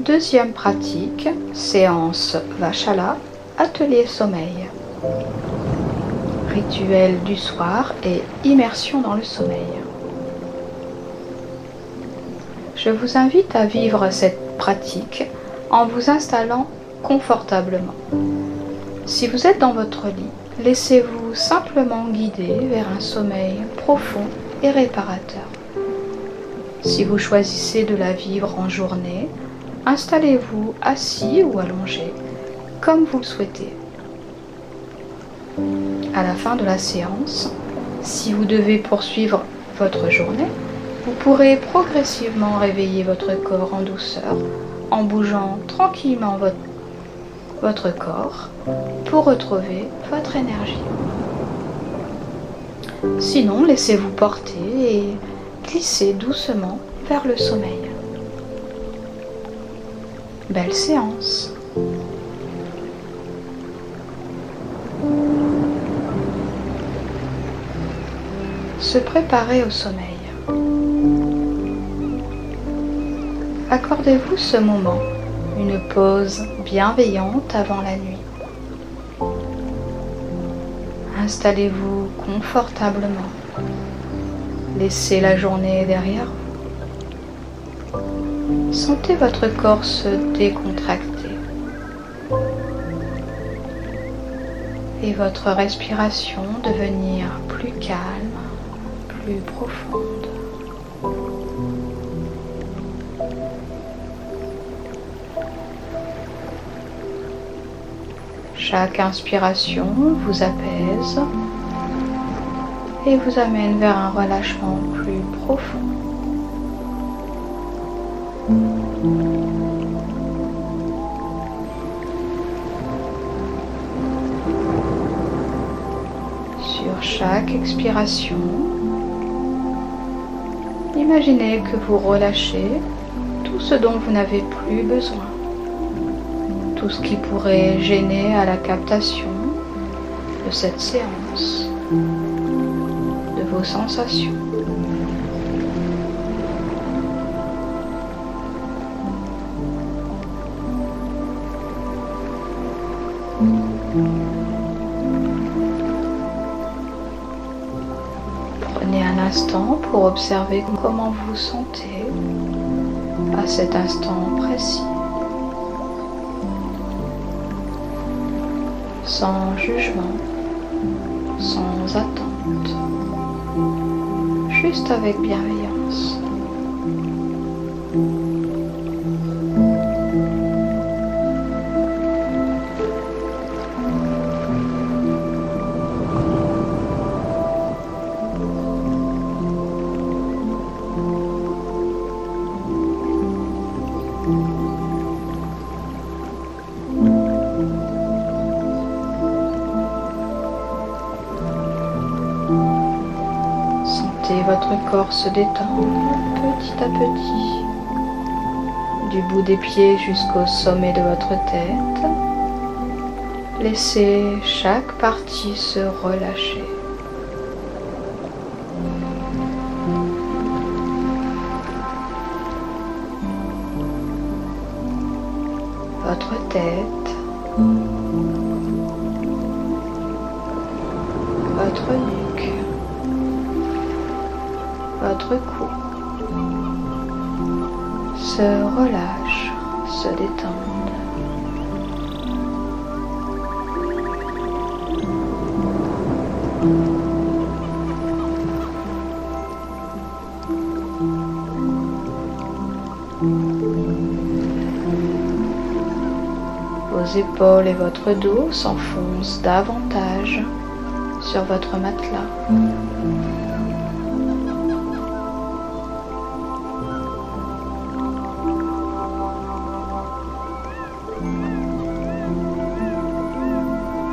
Deuxième pratique, séance Vachala, atelier sommeil. Rituel du soir et immersion dans le sommeil. Je vous invite à vivre cette pratique en vous installant confortablement. Si vous êtes dans votre lit, laissez-vous simplement guider vers un sommeil profond et réparateur. Si vous choisissez de la vivre en journée, installez-vous assis ou allongé, comme vous le souhaitez. À la fin de la séance, si vous devez poursuivre votre journée, vous pourrez progressivement réveiller votre corps en douceur, en bougeant tranquillement votre corps pour retrouver votre énergie. Sinon, laissez-vous porter et glissez doucement vers le sommeil. Belle séance. Se préparer au sommeil. Accordez-vous ce moment, une pause bienveillante avant la nuit. Installez-vous confortablement. Laissez la journée derrière vous. Sentez votre corps se décontracter et votre respiration devenir plus calme, plus profonde. Chaque inspiration vous apaise et vous amène vers un relâchement plus profond. Sur chaque expiration, imaginez que vous relâchez tout ce dont vous n'avez plus besoin. Tout ce qui pourrait gêner à la captation de cette séance, de vos sensations. Prenez un instant pour observer comment vous vous sentez à cet instant précis. Sans jugement, sans attente, juste avec bienveillance. Sentez votre corps se détendre petit à petit, du bout des pieds jusqu'au sommet de votre tête. Laissez chaque partie se relâcher. Votre tête, votre nuque, votre cou se relâche, se détendent. Vos épaules et votre dos s'enfoncent davantage sur votre matelas.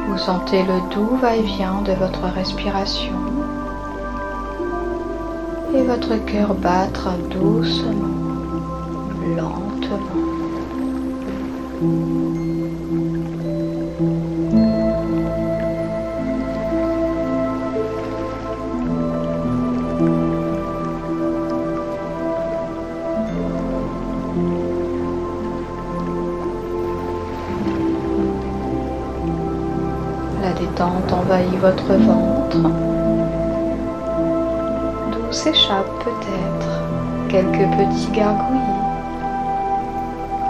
Vous sentez le doux va-et-vient de votre respiration et votre cœur battre doucement, lentement. La détente envahit votre ventre, d'où s'échappent peut-être quelques petits gargouillis,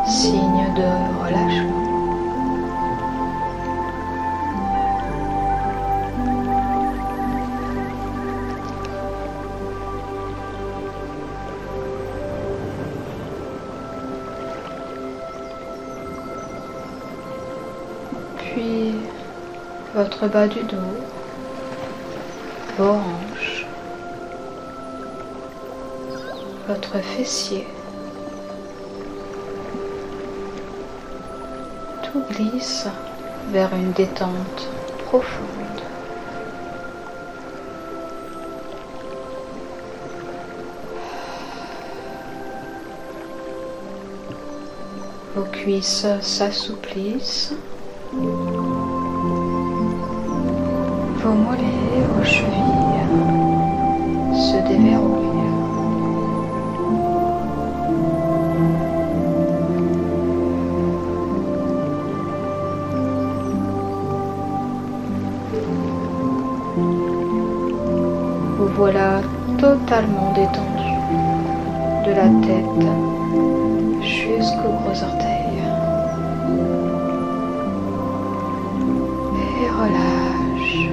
signe de relâchement. Puis votre bas du dos, vos hanches, votre fessier. Tout glisse vers une détente profonde. Vos cuisses s'assouplissent. Vos mollets et vos chevilles se déverrouillent. Vous voilà totalement détendu, de la tête jusqu'aux gros orteils. Et relâche.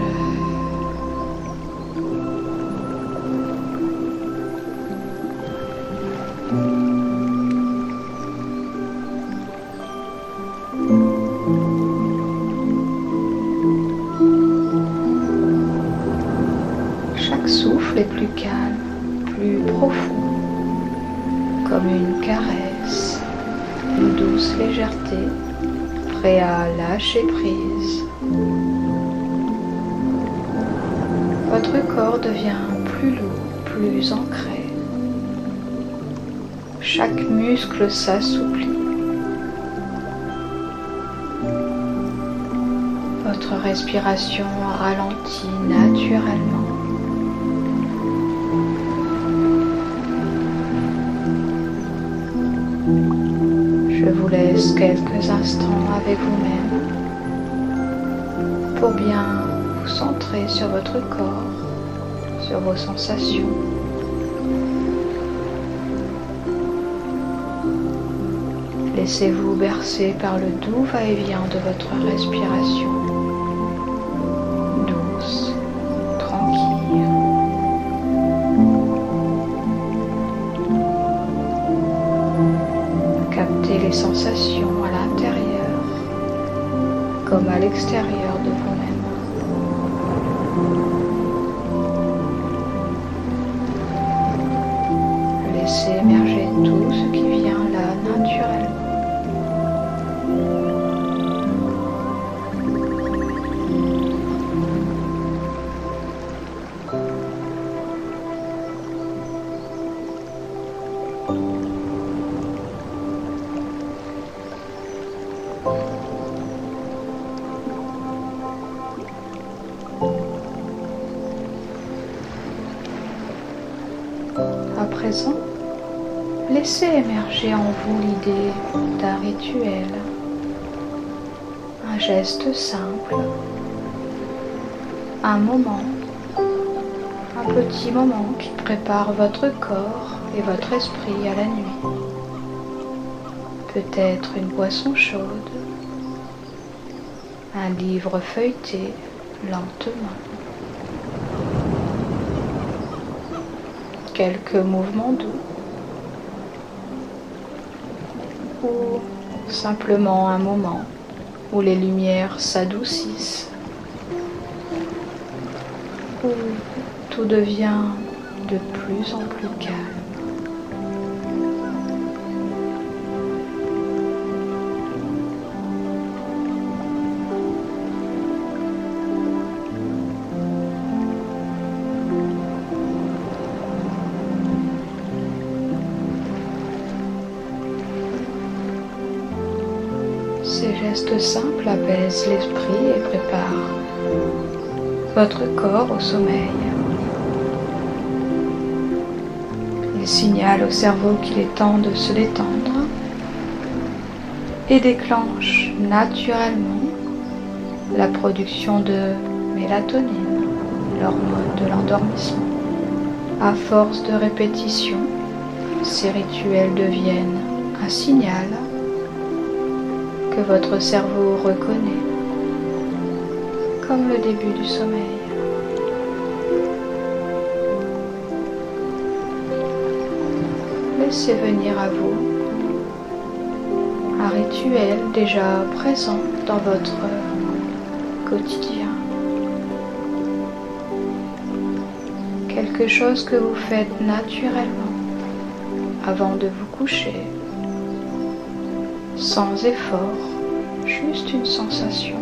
Chaque souffle est plus calme, plus profond, comme une caresse, une douce légèreté, prêt à lâcher prise. Votre corps devient plus lourd, plus ancré. Chaque muscle s'assouplit. Votre respiration ralentit naturellement. Je vous laisse quelques instants avec vous-même pour bien vous centrer sur votre corps, sur vos sensations. Laissez-vous bercer par le doux va-et-vient de votre respiration, douce, tranquille. Captez les sensations à l'intérieur comme à l'extérieur de vous-même. Laissez émerger tout ce qui vient là naturellement. À présent, laissez émerger en vous l'idée d'un rituel, un geste simple, un moment, un petit moment qui prépare votre corps et votre esprit à la nuit. Peut-être une boisson chaude, un livre feuilleté lentement. Quelques mouvements doux ou simplement un moment où les lumières s'adoucissent, où tout devient de plus en plus calme. Ces gestes simples apaisent l'esprit et préparent votre corps au sommeil. Ils signalent au cerveau qu'il est temps de se détendre et déclenchent naturellement la production de mélatonine, l'hormone de l'endormissement. À force de répétition, ces rituels deviennent un signal que votre cerveau reconnaît comme le début du sommeil. Laissez venir à vous un rituel déjà présent dans votre quotidien. Quelque chose que vous faites naturellement avant de vous coucher, sans effort, juste une sensation.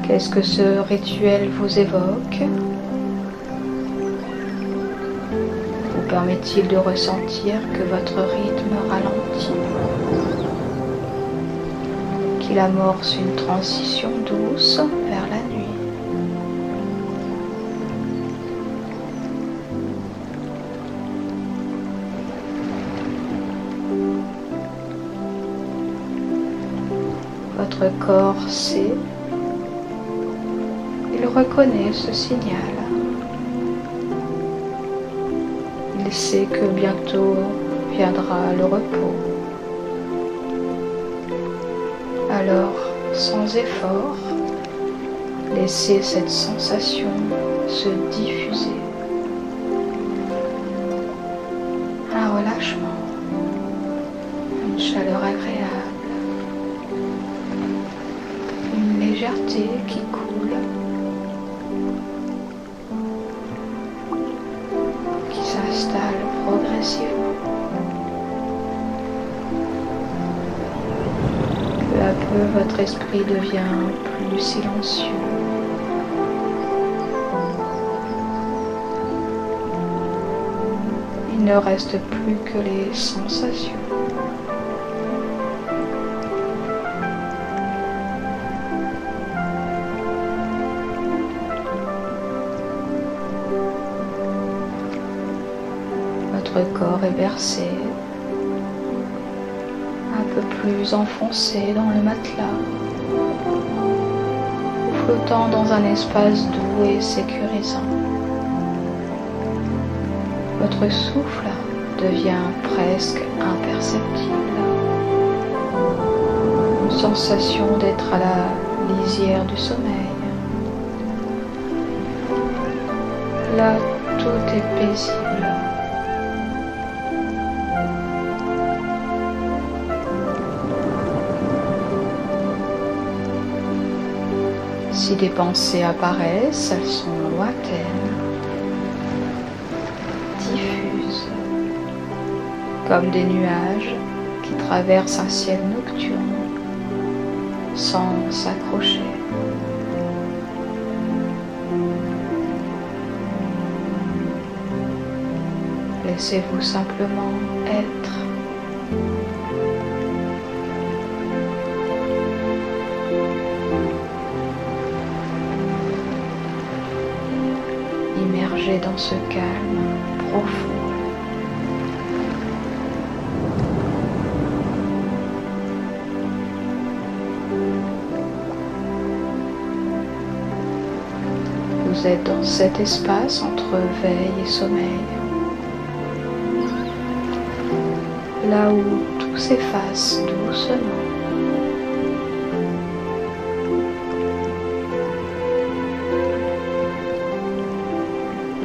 Qu'est-ce que ce rituel vous évoque? Vous permet-il de ressentir que votre rythme ralentit? Qu'il amorce une transition douce vers la nuit? Votre corps sait, il reconnaît ce signal. Il sait que bientôt viendra le repos. Alors, sans effort, laissez cette sensation se diffuser. Un relâchement, une chaleur agréable, une légèreté qui coule, qui s'installe progressivement. Peu à peu, votre esprit devient plus silencieux. Il ne reste plus que les sensations. Votre corps est bercé, un peu plus enfoncé dans le matelas, flottant dans un espace doux et sécurisant. Votre souffle devient presque imperceptible. Une sensation d'être à la lisière du sommeil. Là, tout est paisible. Si des pensées apparaissent, elles sont lointaines, diffuses, comme des nuages qui traversent un ciel nocturne sans s'accrocher. Laissez-vous simplement être. Immergé dans ce calme profond. Vous êtes dans cet espace entre veille et sommeil, là où tout s'efface doucement.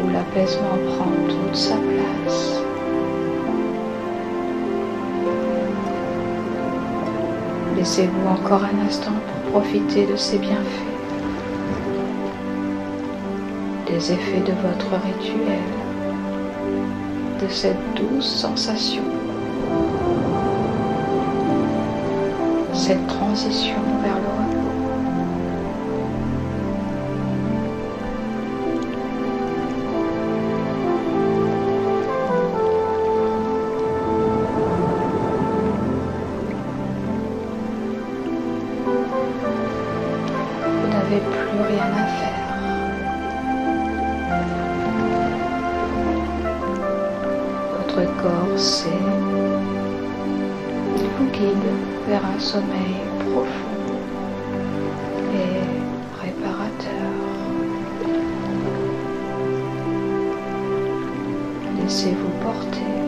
Où l'apaisement prend toute sa place. Laissez-vous encore un instant pour profiter de ces bienfaits, des effets de votre rituel, de cette douce sensation, cette transition vers le repos. corsé. Il vous guide vers un sommeil profond et réparateur. Laissez-vous porter